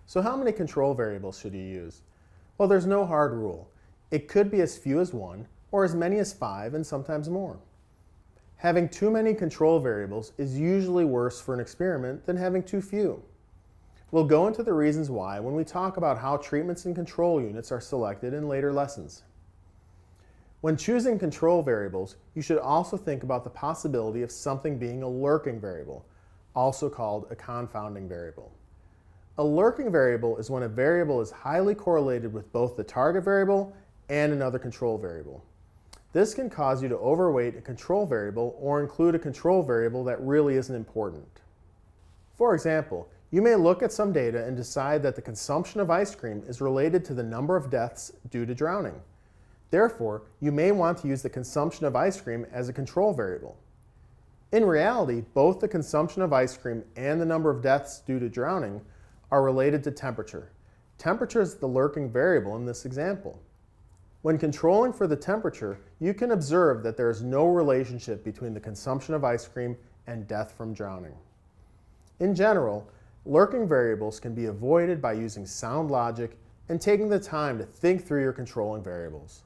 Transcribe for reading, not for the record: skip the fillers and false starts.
So how many control variables should you use? Well, there's no hard rule. It could be as few as 1 or as many as 5 and sometimes more. Having too many control variables is usually worse for an experiment than having too few. We'll go into the reasons why when we talk about how treatments and control units are selected in later lessons. When choosing control variables, you should also think about the possibility of something being a lurking variable, also called a confounding variable. A lurking variable is when a variable is highly correlated with both the target variable and another control variable. This can cause you to overweight a control variable or include a control variable that really isn't important. For example, you may look at some data and decide that the consumption of ice cream is related to the number of deaths due to drowning. Therefore, you may want to use the consumption of ice cream as a control variable. In reality, both the consumption of ice cream and the number of deaths due to drowning are related to temperature. Temperature is the lurking variable in this example. When controlling for the temperature, you can observe that there is no relationship between the consumption of ice cream and death from drowning. In general, lurking variables can be avoided by using sound logic and taking the time to think through your controlling variables.